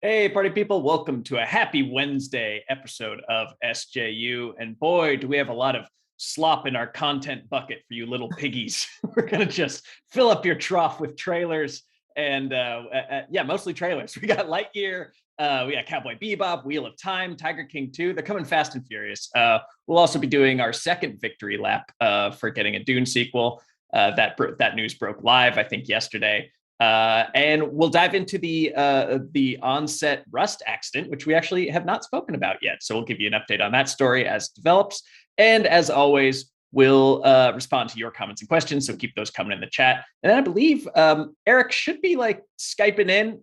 Hey, party people, welcome to a happy Wednesday episode of SJU. And boy, do we have a lot of slop in our content bucket for you little piggies. We're going to just fill up your trough with trailers and mostly trailers. We got Lightyear, we got Cowboy Bebop, Wheel of Time, Tiger King 2. They're coming fast and furious. We'll also be doing our second victory lap for getting a Dune sequel. That news broke live, I think, yesterday. And we'll dive into the on-set Rust accident, which we actually have not spoken about yet. So we'll give you an update on that story as it develops. And as always, we'll respond to your comments and questions. So keep those coming in the chat. And I believe Eric should be Skyping in.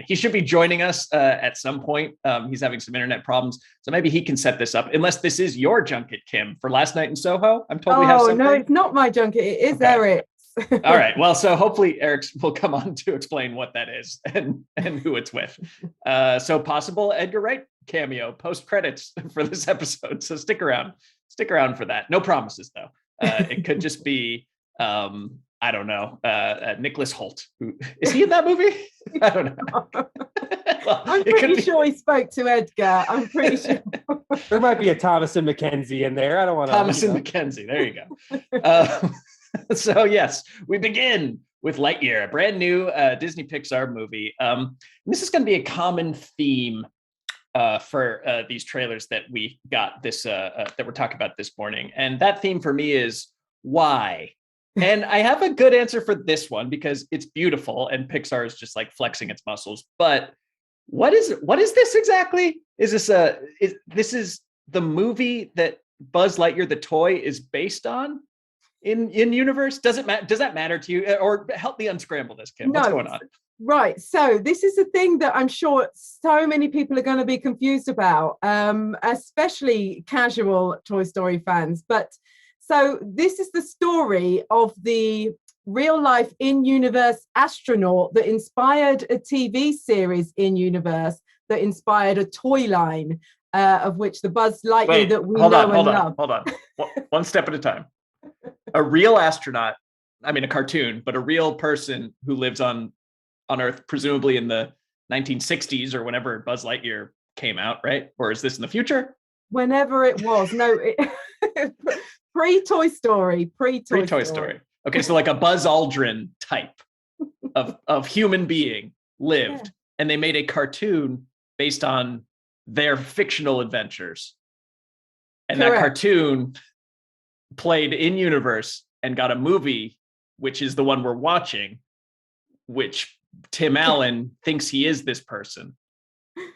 He should be joining us at some point. He's having some internet problems. So maybe he can set this up, unless this is your junket, Kim, for last night in Soho. I'm told we have something. No, it's not my junket. It is Eric. All right. Well, so hopefully Eric will come on to explain what that is and who it's with. So possible Edgar Wright cameo post credits for this episode. So stick around for that. No promises though. It could just be I don't know, Nicholas Hoult. Is he in that movie? I don't know. Well, I'm pretty sure he spoke to Edgar. I'm pretty sure. There might be a Thomas and Mackenzie in there. I don't want to. Thomas and Mackenzie. There you go. So yes, we begin with Lightyear, a brand new Disney Pixar movie. This is going to be a common theme for these trailers that we got that we're talking about this morning, and that theme for me is why. And I have a good answer for this one because it's beautiful and Pixar is just flexing its muscles. But what is this exactly? Is this the movie that Buzz Lightyear the toy is based on? In universe, does that matter to you, or help me unscramble this, Kim? What's going on? Right, so this is a thing that I'm sure so many people are going to be confused about, especially casual Toy Story fans. But so this is the story of the real life in universe astronaut that inspired a TV series in universe that inspired a toy line, of which the Buzz Lightyear that we know and love. Hold on, one step at a time. A real astronaut, a cartoon, but a real person who lives on Earth, presumably in the 1960s or whenever Buzz Lightyear came out, right? Or is this in the future? Whenever it was. No, pre-Toy Story. Pre-Toy Story. Okay, so a Buzz Aldrin type of human being lived, and they made a cartoon based on their fictional adventures. And Correct. That cartoon played in universe and got a movie, which is the one we're watching, which Tim Allen thinks he is this person,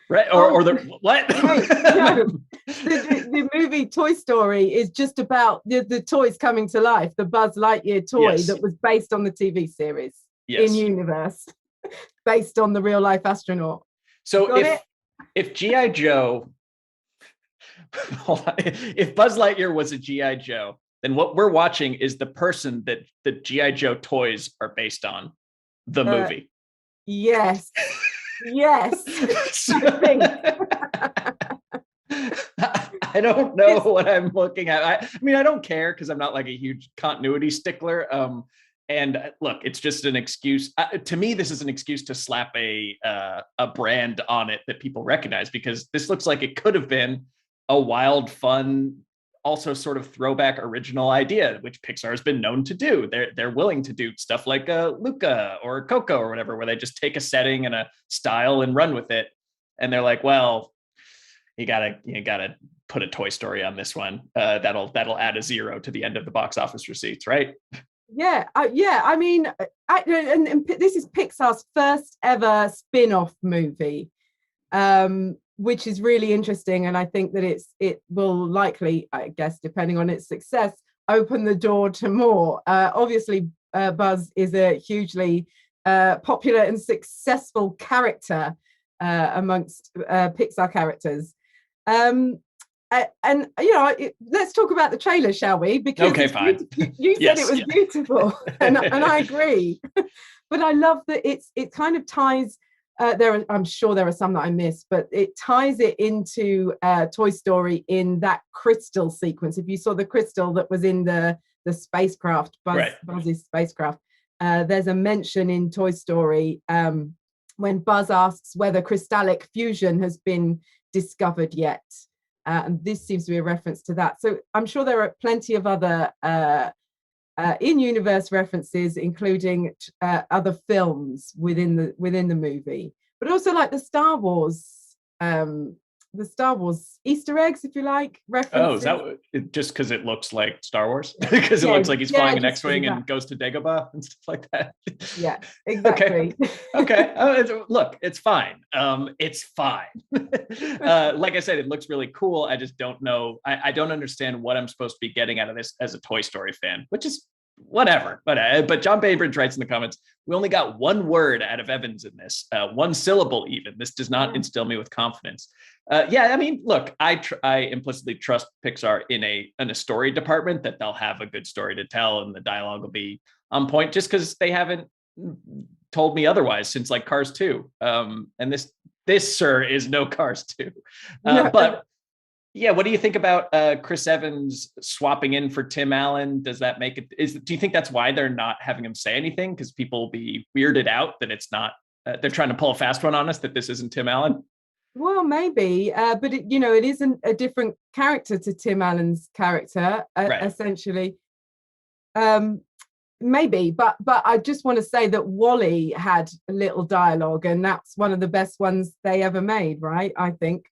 right? Or the what? Right. No. The movie Toy Story is just about the toys coming to life. The Buzz Lightyear toy that was based on the TV series in universe, based on the real life astronaut. So if G.I. Joe, if Buzz Lightyear was a G.I. Joe, then what we're watching is the person that the G.I. Joe toys are based on, the movie. Yes. I don't know what I'm looking at. I don't care because I'm not a huge continuity stickler. And look, it's just an excuse. To me, this is an excuse to slap a brand on it that people recognize, because this looks like it could have been a wild, fun, also sort of throwback original idea, which Pixar has been known to do. They're willing to do stuff like Luca or Coco or whatever, where they just take a setting and a style and run with it. And they're like, well, you gotta put a Toy Story on this one. That'll add a 0 to the end of the box office receipts, right? Yeah. And this is Pixar's first ever spin-off movie. Which is really interesting, and I think that it will likely, I guess, depending on its success, open the door to more. Obviously, Buzz is a hugely popular and successful character amongst Pixar characters. And let's talk about the trailer, shall we? Because fine. You said it was beautiful, and I agree. But I love that it kind of ties. I'm sure there are some that I missed, but it ties it into Toy Story in that crystal sequence. If you saw the crystal that was in the spacecraft, Buzz's spacecraft, there's a mention in Toy Story when Buzz asks whether crystallic fusion has been discovered yet. And this seems to be a reference to that. So I'm sure there are plenty of other in-universe references, including other films within the movie, but also like the Star Wars Easter eggs, if you like, references. Oh, is that just because it looks like Star Wars? Because it looks like he's flying an X-wing and goes to Dagobah and stuff like that. Yeah, exactly. Okay. Look, it's fine. It's fine. Like I said, it looks really cool. I just don't know. I don't understand what I'm supposed to be getting out of this as a Toy Story fan, which is whatever. But John Baybridge writes in the comments, we only got one word out of Evans in this, one syllable even. This does not instill me with confidence. I mean, look, I implicitly trust Pixar in a story department, that they'll have a good story to tell and the dialogue will be on point, just because they haven't told me otherwise since like Cars 2. And this, sir, is no Cars 2. But yeah, what do you think about Chris Evans swapping in for Tim Allen? Does that make it? Do you think that's why they're not having him say anything? Because people will be weirded out that it's not. They're trying to pull a fast one on us, that this isn't Tim Allen. Well, maybe, but it isn't a different character to Tim Allen's character, right. Essentially. Maybe, but I just want to say that WALL-E had a little dialogue, and that's one of the best ones they ever made, right? I think.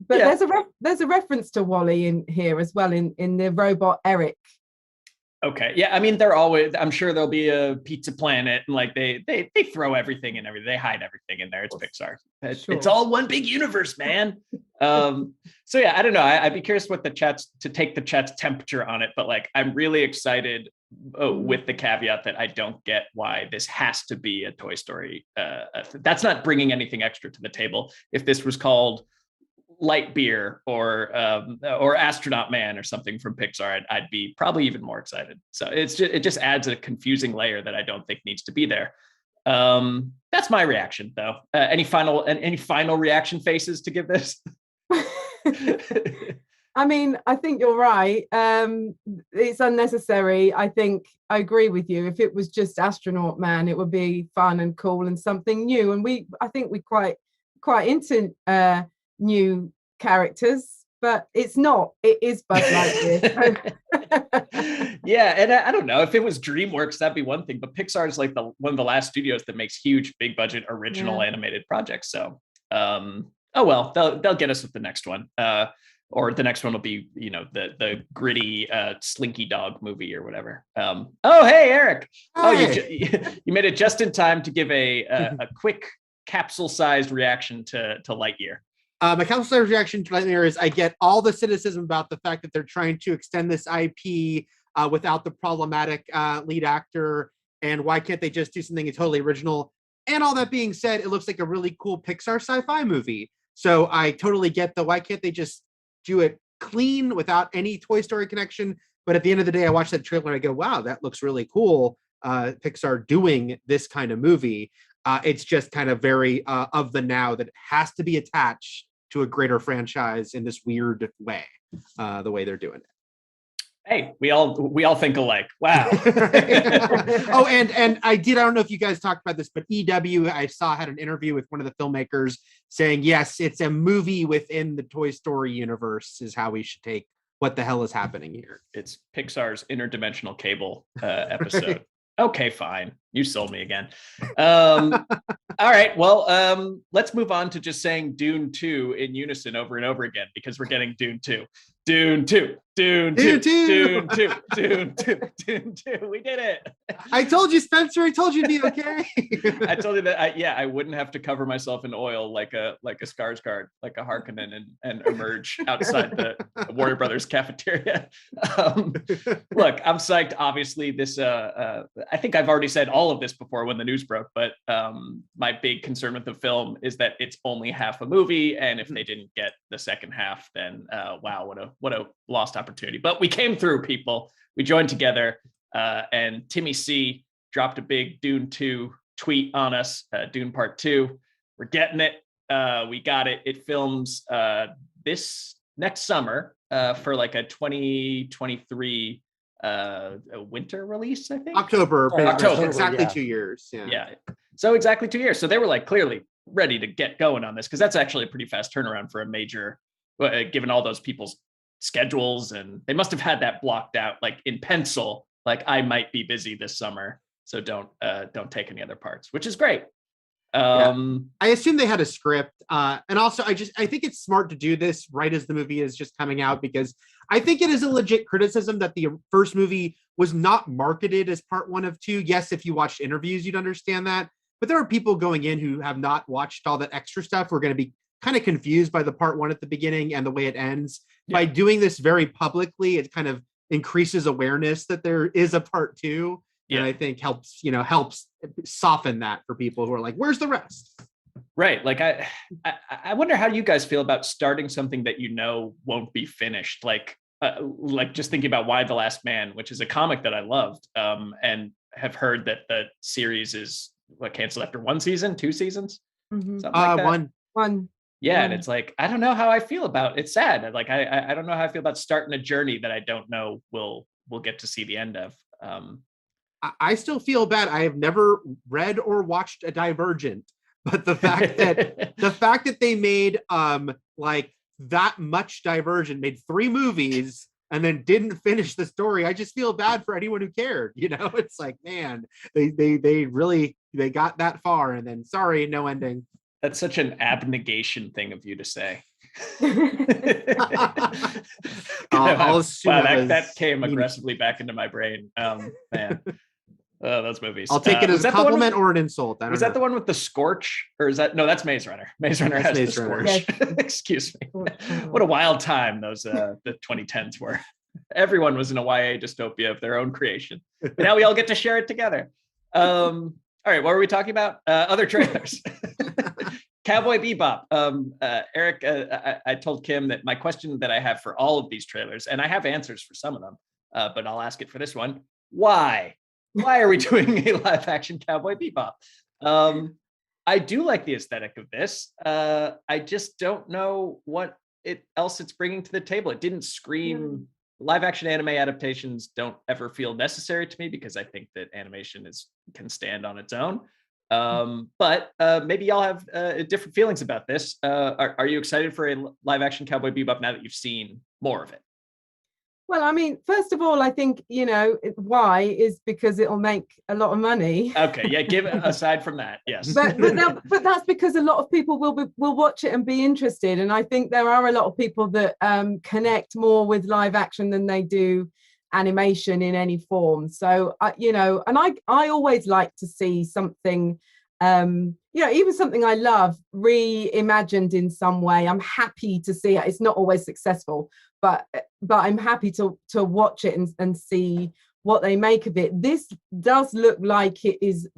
But there's a reference to WALL-E in here as well, in the robot Eric. Okay. Yeah. I mean, I'm sure there'll be a Pizza Planet, and like they throw everything in everything. They hide everything in there. It's Pixar. Sure. It's all one big universe, man. So yeah, I don't know. I'd be curious to take the chat's temperature on it, but like, I'm really excited with the caveat that I don't get why this has to be a Toy Story. That's not bringing anything extra to the table. If this was called Lightyear or Astronaut Man or something from Pixar, I'd be probably even more excited. So it just adds a confusing layer that I don't think needs to be there. That's my reaction, though. Any final reaction faces to give this? I mean, I think you're right. It's unnecessary. I think I agree with you. If it was just Astronaut Man, it would be fun and cool and something new. And I think we quite into new characters, but it's not. It is Buzz Lightyear. Yeah, and I don't know, if it was DreamWorks, that'd be one thing, but Pixar is like one of the last studios that makes huge, big budget, original animated projects. So, oh well, they'll get us with the next one. Or the next one will be, the gritty Slinky Dog movie or whatever. Oh, hey, Eric. Hi. Oh, you made it just in time to give a quick capsule-sized reaction to Lightyear. My capsule-sized reaction to Lightyear is I get all the cynicism about the fact that they're trying to extend this IP without the problematic lead actor, and why can't they just do something totally original? And all that being said, it looks like a really cool Pixar sci-fi movie. So I totally get why can't they just do it clean without any Toy Story connection? But at the end of the day, I watch that trailer and I go, wow, that looks really cool. Pixar doing this kind of movie. It's just kind of very of the now, that it has to be attached to a greater franchise in this weird way, the way they're doing it. Hey, we all think alike. Wow. Oh, and I don't know if you guys talked about this, but EW, I saw, had an interview with one of the filmmakers saying, yes, it's a movie within the Toy Story universe is how we should take what the hell is happening here. It's Pixar's interdimensional cable episode. Okay, fine. You sold me again. All right. Well, let's move on to just saying Dune 2 in unison over and over again, because we're getting Dune 2. Dune 2. Dune 2. Dune 2. Dune 2. Dune 2. We did it. I told you, Spencer. I told you it'd be okay. I told you that I wouldn't have to cover myself in oil like a Skarsgård, like a Harkonnen, and emerge outside the Warner Brothers cafeteria. Look, I'm psyched. Obviously, this I think I've already said all of this before when the news broke, but my big concern with the film is that it's only half a movie, and if they didn't get the second half, then wow, what a lost opportunity. But we came through, people. We joined together, and Timmy C dropped a big Dune 2 tweet on us. Dune Part 2, we're getting it. We got it. It films this next summer for like a 2023 a winter release, I think. October, exactly. exactly 2 years. Yeah. So exactly 2 years. So they were like clearly ready to get going on this, because that's actually a pretty fast turnaround for a major, given all those people's schedules, and they must have had that blocked out like in pencil, like I might be busy this summer, so don't take any other parts, which is great. I assume they had a script, and also I think it's smart to do this right as the movie is just coming out, because I think it is a legit criticism that the first movie was not marketed as part 1 of 2. Yes, if you watched interviews, you'd understand that, but there are people going in who have not watched all that extra stuff, who are going to be kind of confused by the part 1 at the beginning and the way it ends. By doing this very publicly, it kind of increases awareness that there is a part 2. And I think helps soften that for people who are like, where's the rest? Right. Like I wonder how you guys feel about starting something that won't be finished. Like just thinking about Y: The Last Man, which is a comic that I loved, and have heard that the series is canceled after 1 season, 2 seasons, something like that. One. Yeah, and it's like, I don't know how I feel about it. It's sad. Like I don't know how I feel about starting a journey that I don't know we'll get to see the end of. I still feel bad. I have never read or watched a Divergent, but the fact that they made like that much Divergent, made 3 movies and then didn't finish the story, I just feel bad for anyone who cared. It's like, man, they really got that far and then sorry, no ending. That's such an abnegation thing of you to say. I'll assume that came aggressively back into my brain. Man. Those movies. I'll take it as a compliment or an insult. Was that the one with the Scorch? Or is that, no, that's Maze Runner. Maze Runner has the Scorch. Yes. Excuse me. What a wild time those the 2010s were. Everyone was in a YA dystopia of their own creation. But now we all get to share it together. All right, what were we talking about? Other trailers. Cowboy Bebop. Eric, I told Kim that my question that I have for all of these trailers, and I have answers for some of them, but I'll ask it for this one. Why? Why are we doing a live action Cowboy Bebop? I do like the aesthetic of this. I just don't know what else it's bringing to the table. It didn't scream. Live action anime adaptations don't ever feel necessary to me, because I think that animation can stand on its own. But maybe y'all have different feelings about this. Are you excited for a live action Cowboy Bebop now that you've seen more of it? Well, I mean, first of all, I think, why is because it'll make a lot of money. Okay, yeah, give it aside from that, yes. But that's because a lot of people will watch it and be interested. And I think there are a lot of people that connect more with live action than they do animation in any form. So, and I always like to see something, even something I love reimagined in some way. I'm happy to see it. It's not always successful, but I'm happy to watch it and see what they make of it. This does look like it is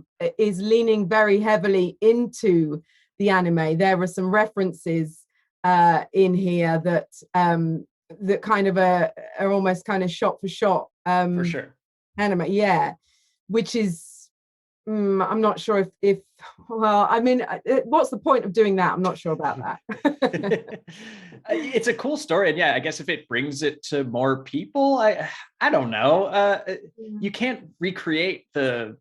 leaning very heavily into the anime. There are some references in here that kind of are almost kind of shot for shot. For sure. Anime, which is I'm not sure if well, I mean, what's the point of doing that? I'm not sure about that. It's a cool story, and I guess if it brings it to more people, I don't know. You can't recreate the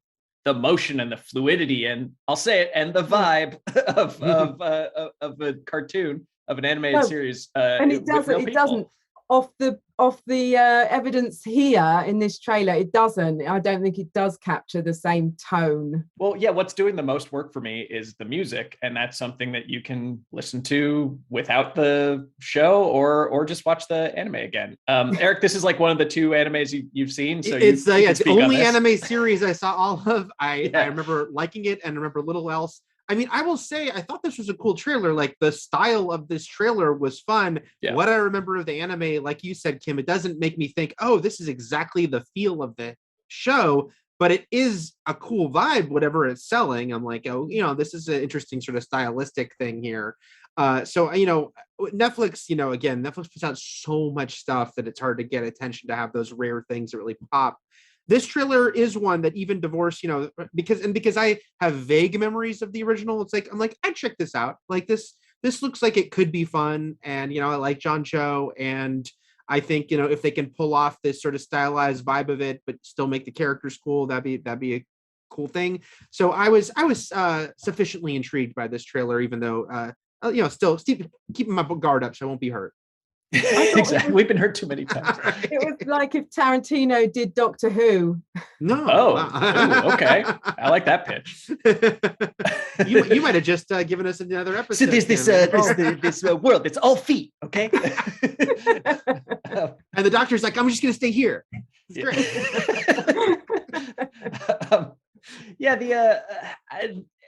motion and the fluidity, and I'll say it, and the vibe of a cartoon, of an animated series. And it doesn't. Off the evidence here in this trailer, it doesn't. I don't think it does capture the same tone. Well, what's doing the most work for me is the music, and that's something that you can listen to without the show or just watch the anime again. Eric, this is like one of the 2 animes you've seen. So it's the only anime series I saw all of. I remember liking it and remember little else. I mean, I will say, I thought this was a cool trailer. Like, the style of this trailer was fun. Yeah. What I remember of the anime, like you said, Kim, it doesn't make me think, oh, this is exactly the feel of the show, but it is a cool vibe, whatever it's selling. I'm like, oh, this is an interesting sort of stylistic thing here. So, Netflix, again, Netflix puts out so much stuff that it's hard to get attention to have those rare things that really pop. This trailer is one that even divorced, because I have vague memories of the original. It's like, I'm like, I'd check this out. Like this looks like it could be fun. And, I like John Cho. And I think, if they can pull off this sort of stylized vibe of it, but still make the characters cool, that'd be cool thing. So I was sufficiently intrigued by this trailer, even though still keeping my guard up so I won't be hurt. Exactly. We've been hurt too many times. It was like if Tarantino did Doctor Who. No. Oh, okay. I like that pitch. you might have just given us another episode. So there's this world that's all feet, okay? And the doctor's like, I'm just going to stay here.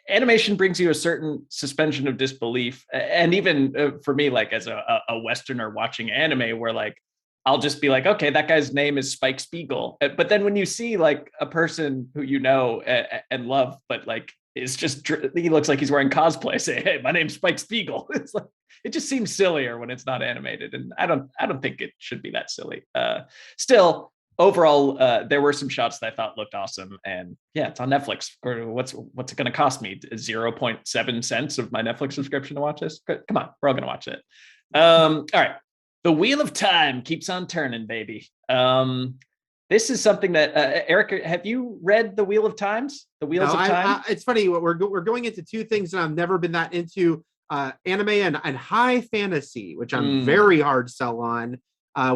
Animation brings you a certain suspension of disbelief, and even for me, like as a Westerner watching anime, where like I'll just be like, okay, that guy's name is Spike Spiegel, but then when you see like a person who you know and love, but like is just he looks like he's wearing cosplay, say, hey, my name's Spike Spiegel. It's like it just seems sillier when it's not animated, and I don't think it should be that silly. Still. Overall, there were some shots that I thought looked awesome, and yeah, it's on Netflix. What's it going to cost me? 0.7 cents of my Netflix subscription to watch this? Come on, we're all going to watch it. All right, the Wheel of Time keeps on turning, baby. This is something that Eric, have you read the Wheel of Times? The Wheels of Time. It's funny. We're going into two things that I've never been that into: anime and high fantasy, which I'm very hard sell on.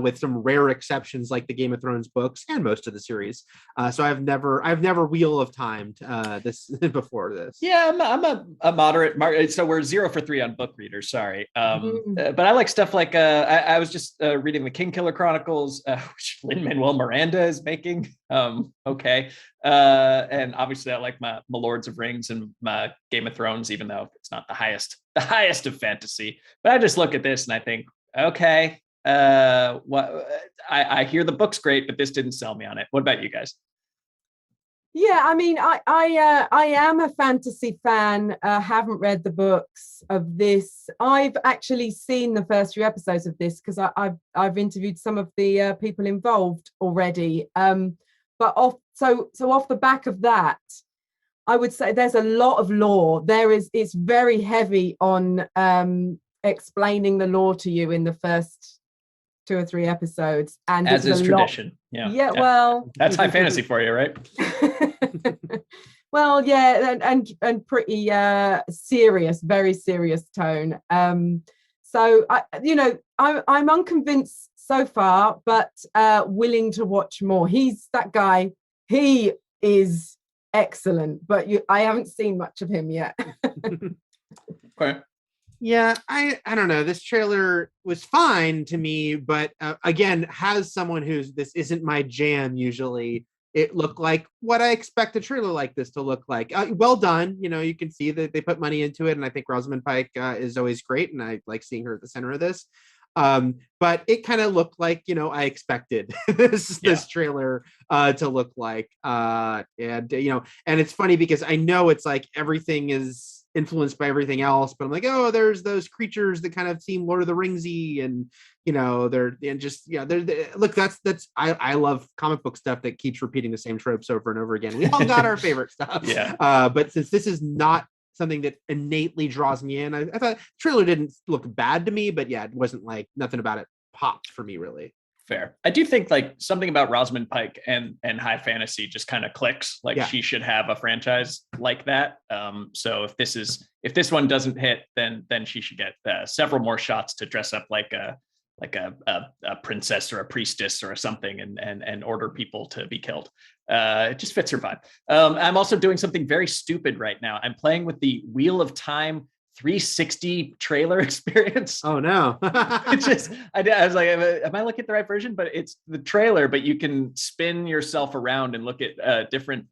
With some rare exceptions like the Game of Thrones books and most of the series. So I've never Wheel of Timed this before this. Yeah, I'm a moderate. So we're 0 for 3 on book readers. Sorry, but I like stuff like I was just reading the King Killer Chronicles, which Lin-Manuel Miranda is making. Okay, and obviously I like my Lords of Rings and my Game of Thrones, even though it's not the highest of fantasy. But I just look at this and I think, okay. I hear the book's great, but this didn't sell me on it. What about you guys? Yeah, I mean, I am a fantasy fan. Haven't read the books of this. I've actually seen the first few episodes of this because I've interviewed some of the people involved already. But off the back of that, I would say there's a lot of lore. It's very heavy on explaining the lore to you in the first 2 or 3 episodes, and as is tradition. Yeah, well, that's high fantasy for you, right? Well, yeah, and pretty serious, very serious tone. So I'm unconvinced so far, but willing to watch more. He's that guy. He is excellent, but I haven't seen much of him yet. Okay. Yeah, I don't know. This trailer was fine to me, but again, has someone this isn't my jam usually. It looked like what I expect a trailer like this to look like. Well done. You can see that they put money into it, and I think Rosamund Pike is always great, and I like seeing her at the center of this. But it kind of looked like, I expected this trailer to look like. And it's funny because I know it's like everything is influenced by everything else, but I'm like, oh, there's those creatures that kind of seem Lord of the Ringsy, and I love comic book stuff that keeps repeating the same tropes over and over again. We all got our favorite stuff. Yeah. But since this is not something that innately draws me in, I thought the trailer didn't look bad to me, but yeah, it wasn't like nothing about it popped for me really. Fair. I do think like something about Rosamund Pike and high fantasy just kind of clicks. Like she should have a franchise like that. So if this one doesn't hit, then she should get several more shots to dress up like a princess or a priestess or something and order people to be killed. It just fits her vibe. I'm also doing something very stupid right now. I'm playing with the Wheel of Time 360 trailer experience. Oh no. It's just I was like, am I looking at the right version? But it's the trailer, but you can spin yourself around and look at different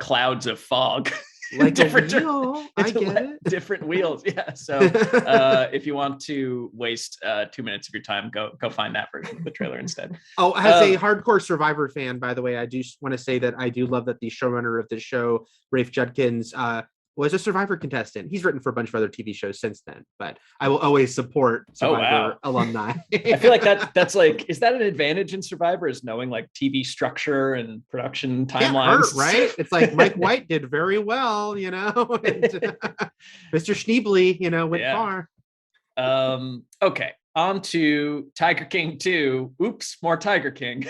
clouds of fog. Like different wheel. I get it. Different wheels. Yeah. So if you want to waste 2 minutes of your time, go find that version of the trailer instead. Oh, as a hardcore Survivor fan, by the way, I do want to say that I do love that the showrunner of the show, Rafe Judkins, was a Survivor contestant. He's written for a bunch of other TV shows since then, but I will always support Survivor alumni. I feel like that's like, is that an advantage in Survivor, is knowing like TV structure and production timelines? Right? It's like Mike White did very well, and, Mr. Schneebly, went far. Okay, on to Tiger King 2. Oops, more Tiger King.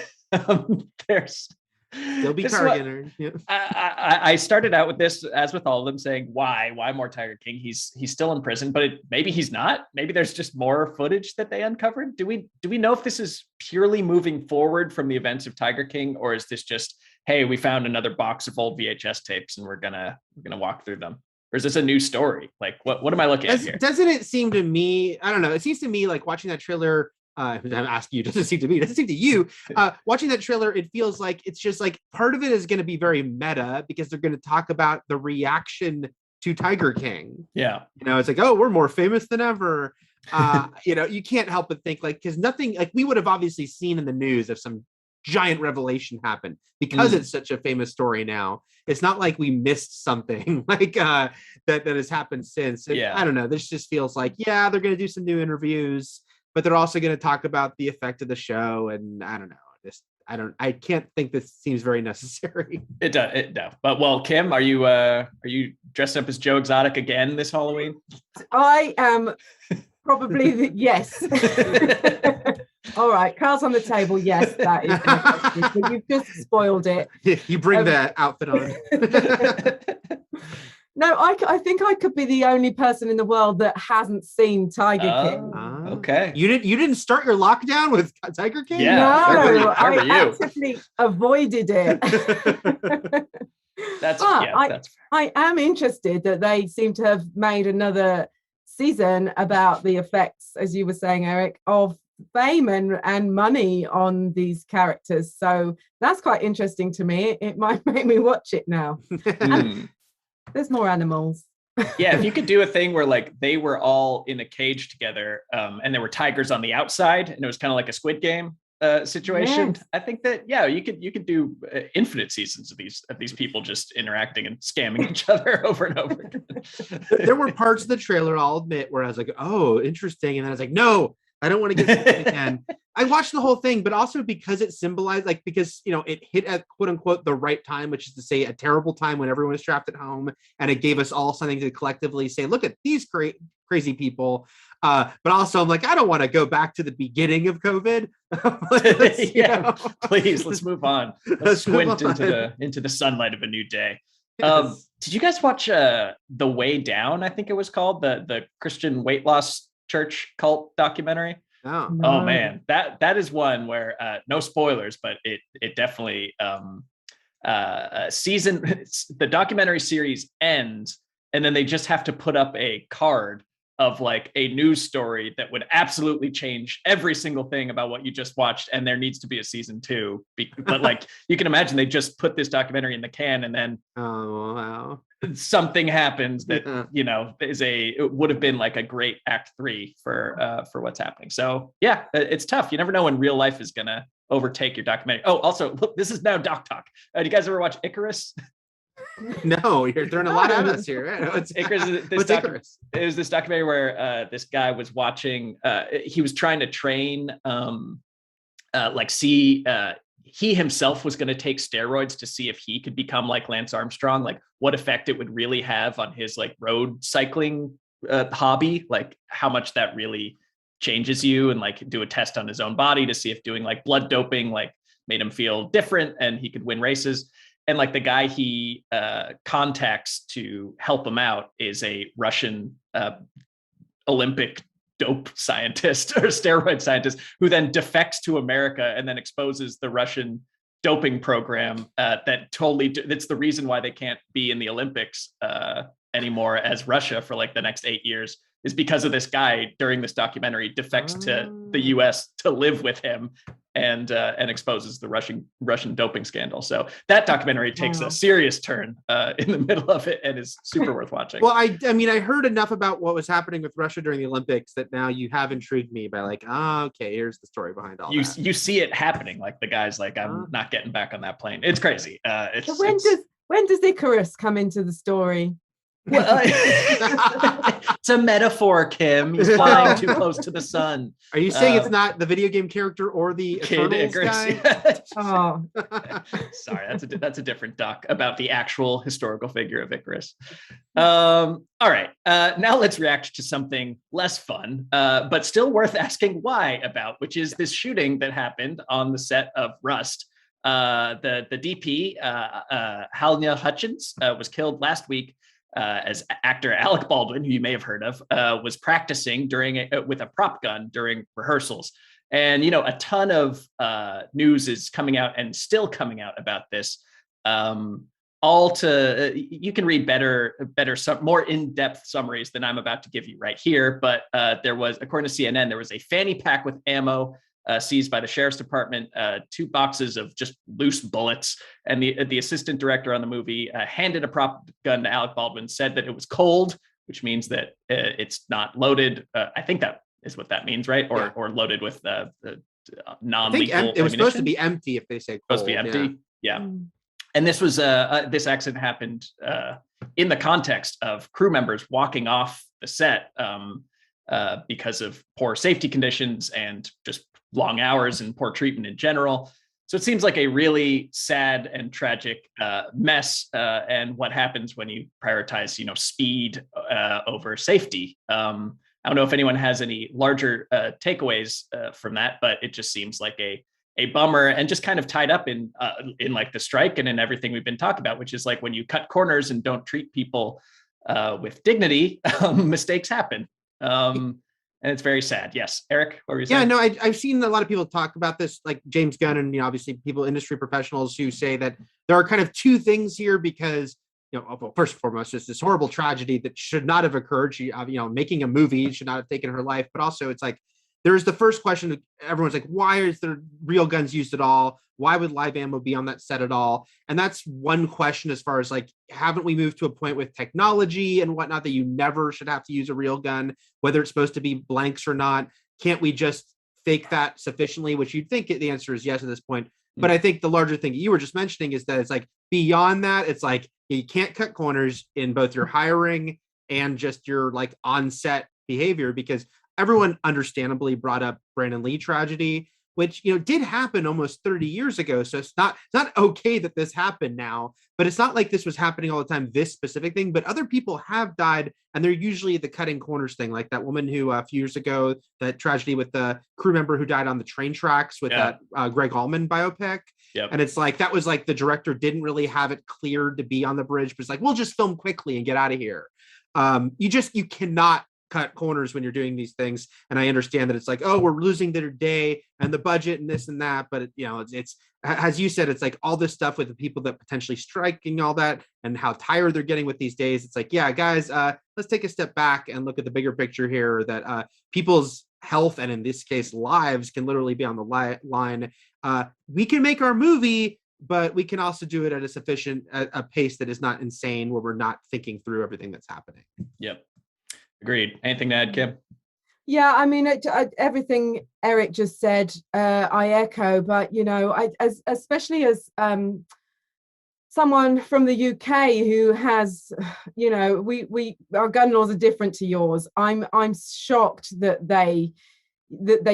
There's Still be Cargan. Yeah. I started out with this, as with all of them, saying why more Tiger King? He's still in prison, but maybe he's not. Maybe there's just more footage that they uncovered. Do we know if this is purely moving forward from the events of Tiger King, or is this just, hey, we found another box of old VHS tapes and we're gonna walk through them? Or is this a new story? Like, what am I looking at here? Doesn't it seem to me? I don't know. It seems to me like watching that trailer. I'm asking you, doesn't seem to me, doesn't seem to you. Watching that trailer, it feels like it's just like part of it is going to be very meta because they're going to talk about the reaction to Tiger King. Yeah. It's like, oh, we're more famous than ever. You can't help but think like, because nothing like we would have obviously seen in the news if some giant revelation happened because it's such a famous story now. It's not like we missed something like that has happened since. I don't know. This just feels like, they're going to do some new interviews, but they're also going to talk about the effect of the show. And I don't know. I can't think this seems very necessary. It does. But Kim, are you dressed up as Joe Exotic again this Halloween? I am probably yes. All right, cards on the table. Yes, that is. But you've just spoiled it. You bring that outfit on. No, I think I could be the only person in the world that hasn't seen Tiger King. Okay. You didn't start your lockdown with Tiger King? Yeah. No, I actively avoided it. That's I am interested that they seem to have made another season about the effects, as you were saying, Eric, of fame and money on these characters. So that's quite interesting to me. It might make me watch it now. There's more animals. Yeah, if you could do a thing where like they were all in a cage together, and there were tigers on the outside, and it was kind of like a Squid Game situation. Yes. I think that you could do infinite seasons of these people just interacting and scamming each other over and over. There were parts of the trailer, I'll admit, where I was like, "Oh, interesting," and then I was like, "No, I don't want to get it again." I watched the whole thing, but also because it symbolized, like, because, it hit at quote unquote the right time, which is to say a terrible time when everyone was trapped at home. And it gave us all something to collectively say, look at these crazy people. But also I'm like, I don't want to go back to the beginning of COVID. Please, let's move on. Let's squint into the sunlight of a new day. Yes. Did you guys watch The Way Down? I think it was called the Christian weight loss church cult documentary. Oh man, that is one where no spoilers, but it definitely the documentary series ends, and then they just have to put up a card of like a news story that would absolutely change every single thing about what you just watched, and there needs to be a season 2. But like you can imagine, they just put this documentary in the can, and then something happens that it would have been like a great act 3 for what's happening. So yeah, it's tough. You never know when real life is gonna overtake your documentary. Oh, also, look, this is now Doc Talk. Do you guys ever watch Icarus? No, you're throwing a lot at us here. What's Icarus? It was this documentary where this guy was watching. He was trying to train, he himself was going to take steroids to see if he could become like Lance Armstrong, like what effect it would really have on his like road cycling hobby, like how much that really changes you, and like do a test on his own body to see if doing like blood doping like made him feel different and he could win races. And like the guy he contacts to help him out is a Russian Olympic dope scientist or steroid scientist who then defects to America and then exposes the Russian doping program that's the reason why they can't be in the Olympics anymore as Russia for like the next 8 years, is because of this guy during this documentary defects to the US to live with him and exposes the Russian doping scandal. So that documentary takes a serious turn in the middle of it and is super worth watching. Well, I mean, I heard enough about what was happening with Russia during the Olympics that now you have intrigued me by like, okay, here's the story behind all that. You see it happening. Like the guy's like, I'm not getting back on that plane. It's crazy. So when does Icarus come into the story? Well, it's a metaphor, Kim. He's flying too close to the sun. Are you saying it's not the video game character or the Eternals guy? Oh, sorry, that's a different doc about the actual historical figure of Icarus. All right, now let's react to something less fun, but still worth asking why about, which is this shooting that happened on the set of Rust. The DP, Halnia Hutchins, was killed last week as actor Alec Baldwin, who you may have heard of, was practicing with a prop gun during rehearsals. And, a ton of news is coming out and still coming out about this. You can read more in-depth summaries than I'm about to give you right here. But there was, according to CNN, there was a fanny pack with ammo seized by the sheriff's department, 2 boxes of just loose bullets. And the assistant director on the movie handed a prop gun to Alec Baldwin, said that it was cold, which means that it's not loaded. I think that is what that means, right? Or loaded with non-lethal ammunition. It was supposed to be empty if they say cold. Supposed to be empty, yeah. And this was this accident happened in the context of crew members walking off the set because of poor safety conditions and just long hours and poor treatment in general. So it seems like a really sad and tragic mess, and what happens when you prioritize, speed over safety. I don't know if anyone has any larger takeaways from that, but it just seems like a bummer, and just kind of tied up in like the strike and in everything we've been talking about, which is like when you cut corners and don't treat people with dignity, mistakes happen. And it's very sad. Yes, Eric, what were you saying? Yeah, no, I've seen a lot of people talk about this, like James Gunn and obviously industry professionals who say that there are kind of 2 things here, because first and foremost, it's this horrible tragedy that should not have occurred. She, making a movie should not have taken her life, but also it's like there's the first question. Everyone's like, why is there real guns used at all? Why would live ammo be on that set at all? And that's one question, as far as like, haven't we moved to a point with technology and whatnot that you never should have to use a real gun, whether it's supposed to be blanks or not? Can't we just fake that sufficiently? Which you'd think the answer is yes at this point. But I think the larger thing you were just mentioning is that it's like beyond that, it's like you can't cut corners in both your hiring and just your like on-set behavior, because everyone understandably brought up Brandon Lee tragedy, which did happen almost 30 years ago. So it's not okay that this happened now, but it's not like this was happening all the time, this specific thing. But other people have died, and they're usually the cutting corners thing, like that woman who a few years ago, that tragedy with the crew member who died on the train tracks with that Greg Allman biopic. Yep. And it's like, that was like the director didn't really have it cleared to be on the bridge, but it's like, we'll just film quickly and get out of here. You cannot cut corners when you're doing these things. And I understand that it's like, oh, we're losing their day and the budget and this and that. But it's as you said, it's like all this stuff with the people that potentially striking, all that, and how tired they're getting with these days. It's like, yeah, guys, let's take a step back and look at the bigger picture here, that people's health, and in this case, lives, can literally be on the line. We can make our movie, but we can also do it at a sufficient a pace that is not insane, where we're not thinking through everything that's happening. Yep. Agreed. Anything to add, Kim? Yeah, I mean, everything Eric just said, I echo. But especially as someone from the UK who has, our gun laws are different to yours. I'm shocked that they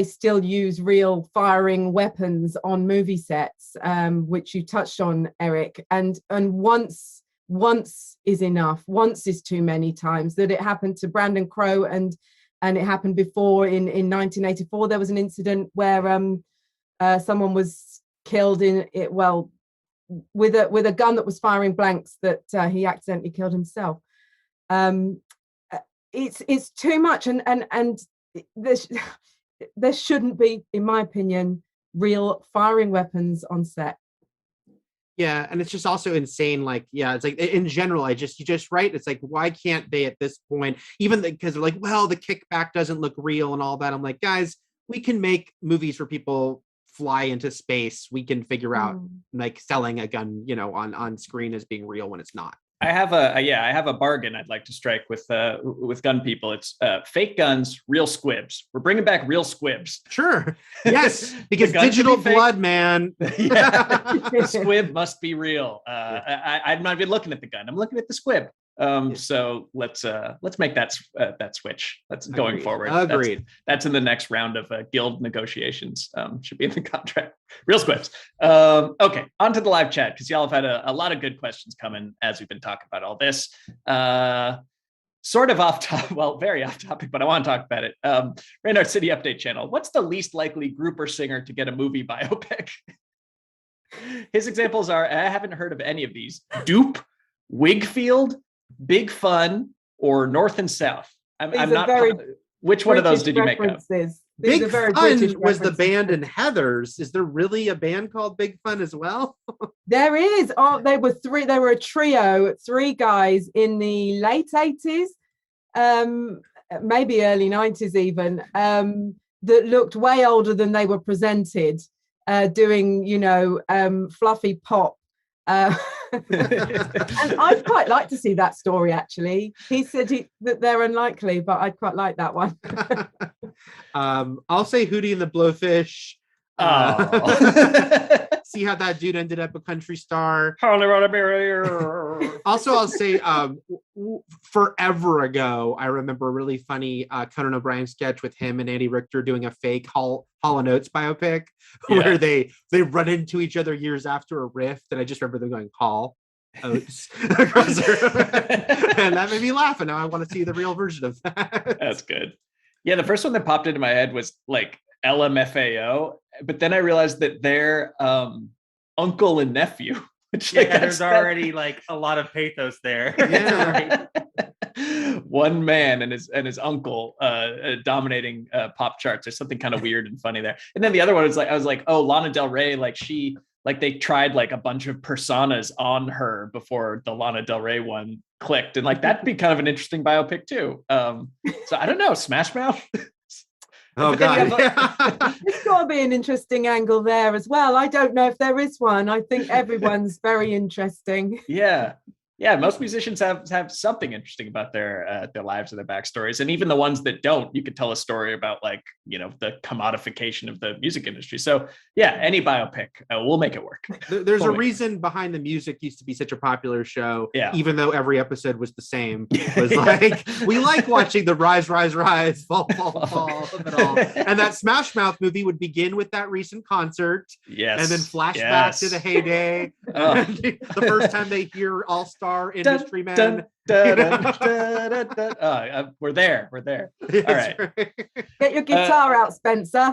still use real firing weapons on movie sets, which you touched on, Eric. And once is enough. Once is too many times. That it happened to Brandon Crowe, and it happened before in 1984. There was an incident where someone was killed with a gun that was firing blanks, that he accidentally killed himself. It's too much, and there shouldn't be, in my opinion, real firing weapons on set. Yeah, and it's just also insane. Like, yeah, it's like in general, you just right. It's like, why can't they at this point, even because they're like, well, the kickback doesn't look real and all that. I'm like, guys, we can make movies where people fly into space. We can figure out like selling a gun, on screen as being real when it's not. I have a bargain I'd like to strike with gun people. It's fake guns, real squibs. We're bringing back real squibs. Sure. Yes, because digital blood, man. The squib must be real. I'm not even looking at the gun. I'm looking at the squib. So let's make that switch. That's going forward. Agreed. That's in the next round of guild negotiations. Should be in the contract. Real squibs. Okay, on to the live chat, because y'all have had a lot of good questions coming as we've been talking about all this. Sort of off topic, well, very off topic, but I want to talk about it. Raynard City Update Channel. What's the least likely group or singer to get a movie biopic? His examples are, I haven't heard of any of these: Dupe, Wigfield, Big Fun, or North and South. I'm not very which one of those did you make up? These Big are very Fun British was the references. band in Heathers. Is there really a band called Big Fun as well? There is. Oh, they were a trio, 3 guys in the late 80s, maybe early 90s even, that looked way older than they were presented, doing, fluffy pop. And I'd quite like to see that story, actually. He said that they're unlikely, but I'd quite like that one. I'll say Hootie and the Blowfish. See how that dude ended up a country star. Also, I'll say forever ago, I remember a really funny Conan O'Brien sketch with him and Andy Richter doing a fake Hall & Oates biopic where they run into each other years after a rift, and I just remember them going Hall Oates across the room. And that made me laugh, and now I want to see the real version of that. That's good. Yeah, the first one that popped into my head was like LMFAO, but then I realized that they're uncle and nephew. Which, there's already like a lot of pathos there. Yeah. One man and his uncle dominating pop charts. There's something kind of weird and funny there. And then the other one is like, I was like, oh, Lana Del Rey, they tried like a bunch of personas on her before the Lana Del Rey one clicked, and like that'd be kind of an interesting biopic too. So I don't know, Smash Mouth. Oh God! There's got to be an interesting angle there as well. I don't know if there is one. I think everyone's very interesting. Yeah. Most musicians have something interesting about their lives and their backstories, and even the ones that don't, you could tell a story about, like, the commodification of the music industry. So yeah, any biopic, we'll make it work. There's a reason behind the music used to be such a popular show. Yeah. Even though every episode was the same, it was like we like watching the rise, fall, of it all. And that Smash Mouth movie would begin with that recent concert, yes, and then flash back to the heyday. The first time they hear All Star Industry Man. We're there. Yes, all right. Get your guitar out, Spencer.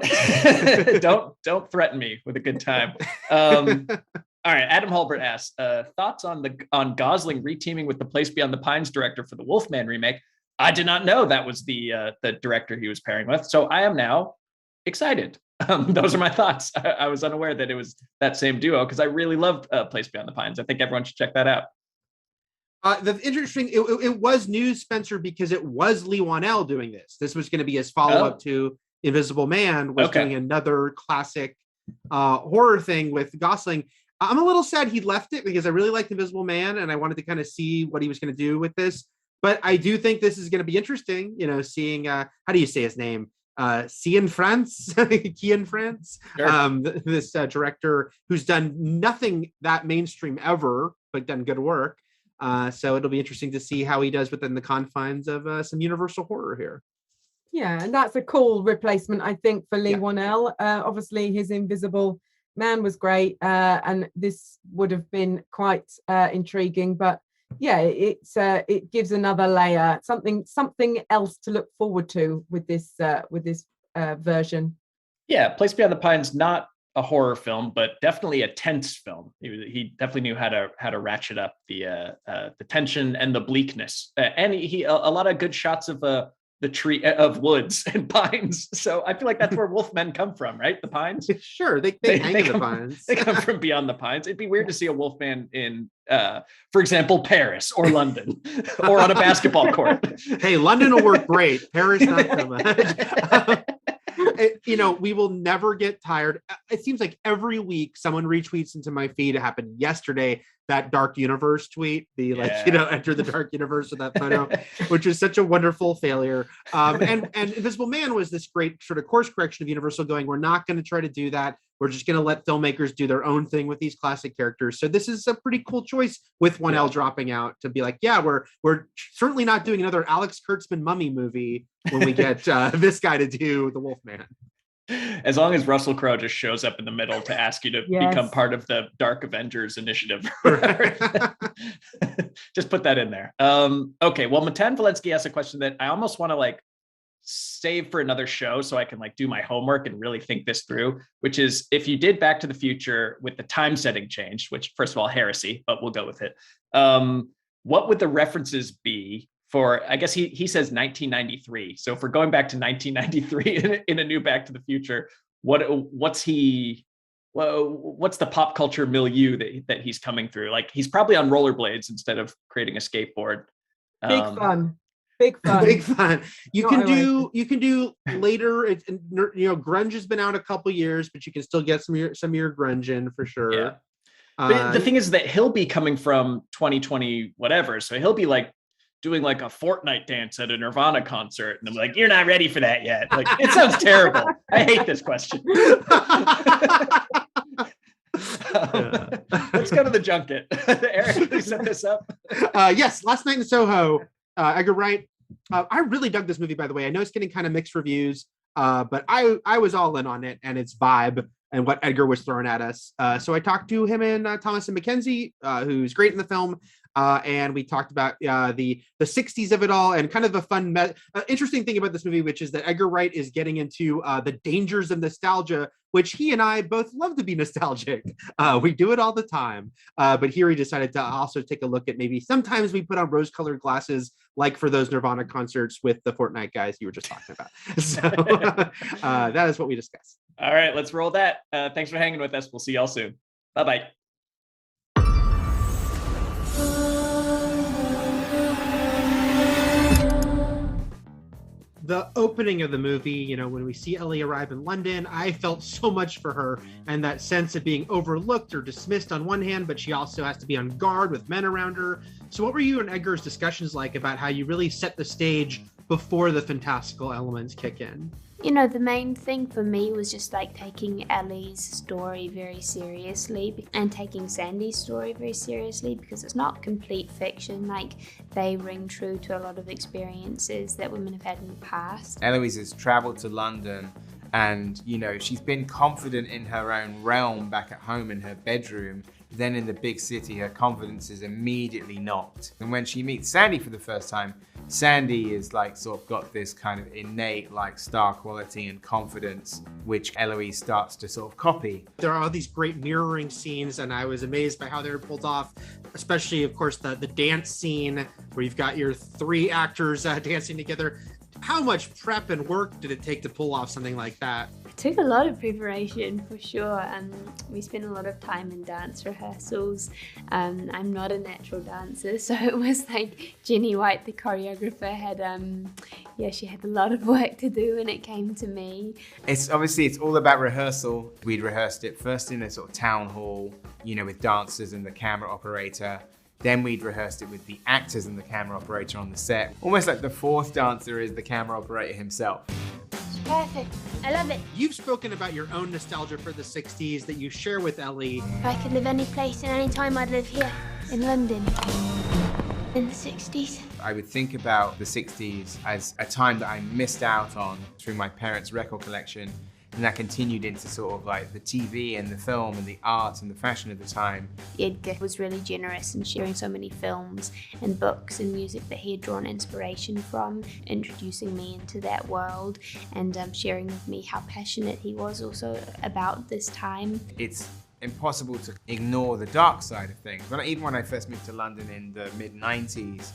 Don't threaten me with a good time. All right, Adam Hulbert asks, thoughts on Gosling reteaming with the Place Beyond the Pines director for the Wolfman remake. I did not know that was the director he was pairing with, so I am now excited. Those are my thoughts. I was unaware that it was that same duo, because I really loved Place Beyond the Pines. I think everyone should check that out. The interesting, it was news, Spencer, because it was Leigh Whannell doing this. This was going to be his follow-up to Invisible Man, was doing another classic horror thing with Gosling. I'm a little sad he left it, because I really liked Invisible Man, and I wanted to kind of see what he was going to do with this. But I do think this is going to be interesting, seeing, how do you say his name? Cian France, Cian France, Sure. This director who's done nothing that mainstream ever, but done good work. So it'll be interesting to see how he does within the confines of some universal horror here. Yeah, and that's a cool replacement, I think, for Leigh Whannell. Obviously, his Invisible Man was great, and this would have been quite intriguing. But yeah, it gives another layer, something else to look forward to with this version. Yeah, Place Beyond the Pines, not a horror film, but definitely a tense film. He definitely knew how to ratchet up the tension and the bleakness, and he a lot of good shots of the tree of woods and pines. So I feel like that's where Wolfmen come from, right? The pines. Sure, they hang in the pines. They come from beyond the pines. It'd be weird to see a Wolfman in, for example, Paris or London, or on a basketball court. Hey, London will work great. Paris, not so much. We will never get tired. It seems like every week someone retweets into my feed. It happened yesterday, that Dark Universe tweet, enter the Dark Universe with that photo, which is such a wonderful failure. And Invisible Man was this great sort of course correction of Universal going, we're not going to try to do that. We're just going to let filmmakers do their own thing with these classic characters. So this is a pretty cool choice with 1L dropping out to be like, we're certainly not doing another Alex Kurtzman mummy movie when we get this guy to do the Wolfman. As long as Russell Crowe just shows up in the middle to ask you to become part of the Dark Avengers initiative. Just put that in there. Okay, well, Matan Valensky asked a question that I almost want to save for another show so I can like do my homework and really think this through, which is if you did Back to the Future with the time setting changed, which first of all, heresy, but we'll go with it. What would the references be for, I guess he says 1993. So if we're going back to 1993 in a new Back to the Future, what's the pop culture milieu that he's coming through? Like he's probably on rollerblades instead of creating a skateboard. Big fun. Big fun. You can do later. It's, grunge has been out a couple years, but you can still get some of your grunge in for sure. Yeah. But the thing is that he'll be coming from 2020 whatever, so he'll be like doing like a Fortnite dance at a Nirvana concert, and I'm like, you're not ready for that yet. Like it sounds terrible. I hate this question. Let's go to the junket. Eric, you set this up. Yes, Last Night in Soho. Edgar Wright. I really dug this movie, by the way. I know it's getting kind of mixed reviews, but I was all in on it and its vibe and what Edgar was throwing at us. So I talked to him and Thomas and Mackenzie, who's great in the film. And we talked about the 60s of it all and kind of a fun, interesting thing about this movie, which is that Edgar Wright is getting into the dangers of nostalgia, which he and I both love to be nostalgic. We do it all the time. But here he decided to also take a look at maybe sometimes we put on rose-colored glasses, like for those Nirvana concerts with the Fortnite guys you were just talking about. So that is what we discussed. All right, let's roll that. Thanks for hanging with us. We'll see y'all soon. Bye-bye. The opening of the movie, when we see Ellie arrive in London, I felt so much for her and that sense of being overlooked or dismissed on one hand, but she also has to be on guard with men around her. So what were you and Edgar's discussions like about how you really set the stage before the fantastical elements kick in? The main thing for me was just like taking Ellie's story very seriously and taking Sandy's story very seriously, because it's not complete fiction. Like they ring true to a lot of experiences that women have had in the past. Eloise has traveled to London and, she's been confident in her own realm back at home in her bedroom. Then in the big city, her confidence is immediately knocked. And when she meets Sandy for the first time, Sandy is like sort of got this kind of innate like star quality and confidence, which Eloise starts to sort of copy. There are all these great mirroring scenes, and I was amazed by how they were pulled off, especially, of course, the dance scene where you've got your three actors dancing together. How much prep and work did it take to pull off something like that? It took a lot of preparation for sure. We spent a lot of time in dance rehearsals. I'm not a natural dancer, so it was like Jenny White, the choreographer, had she had a lot of work to do when it came to me. It's all about rehearsal. We'd rehearsed it first in a sort of town hall, with dancers and the camera operator. Then we'd rehearsed it with the actors and the camera operator on the set. Almost like the fourth dancer is the camera operator himself. It's perfect. I love it. You've spoken about your own nostalgia for the 60s that you share with Ellie. If I could live any place and any time, I'd live here in London in the 60s. I would think about the 60s as a time that I missed out on through my parents' record collection. And that continued into sort of like the TV and the film and the art and the fashion of the time. Edgar was really generous in sharing so many films and books and music that he had drawn inspiration from, introducing me into that world and sharing with me how passionate he was also about this time. It's impossible to ignore the dark side of things. But even when I first moved to London in the mid-90s,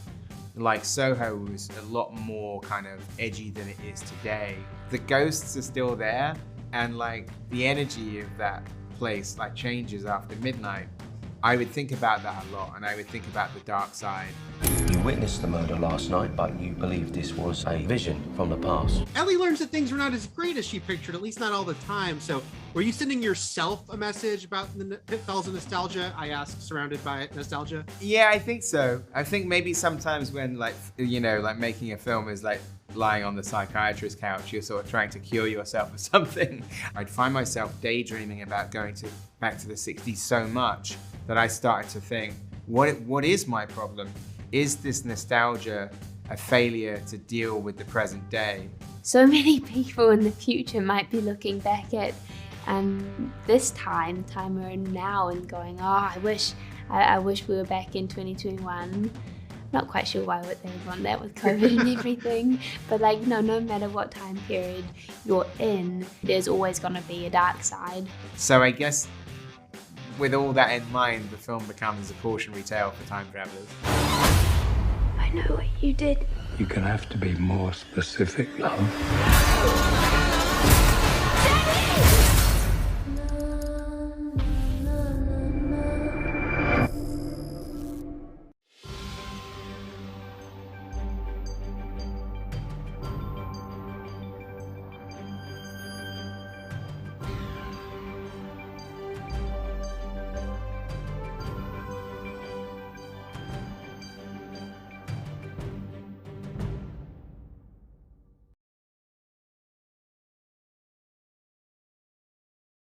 like Soho was a lot more kind of edgy than it is today. The ghosts are still there, and like the energy of that place like changes after midnight. I would think about that a lot, and I would think about the dark side. You witnessed the murder last night, but you believe this was a vision from the past. Ellie learns that things were not as great as she pictured, at least not all the time. So were you sending yourself a message about the pitfalls of nostalgia? I asked, surrounded by nostalgia. Yeah, I think so. I think maybe sometimes when like making a film is like lying on the psychiatrist's couch, you're sort of trying to cure yourself of something. I'd find myself daydreaming about going back to the 60s so much that I started to think, what is my problem? Is this nostalgia a failure to deal with the present day? So many people in the future might be looking back at this time we're in now and going, I wish we were back in 2021. Not quite sure why they would want that with COVID and everything, but like, no matter what time period you're in, there's always going to be a dark side. So I guess with all that in mind, the film becomes a cautionary tale for time travelers. I know what you did. You're gonna have to be more specific, love.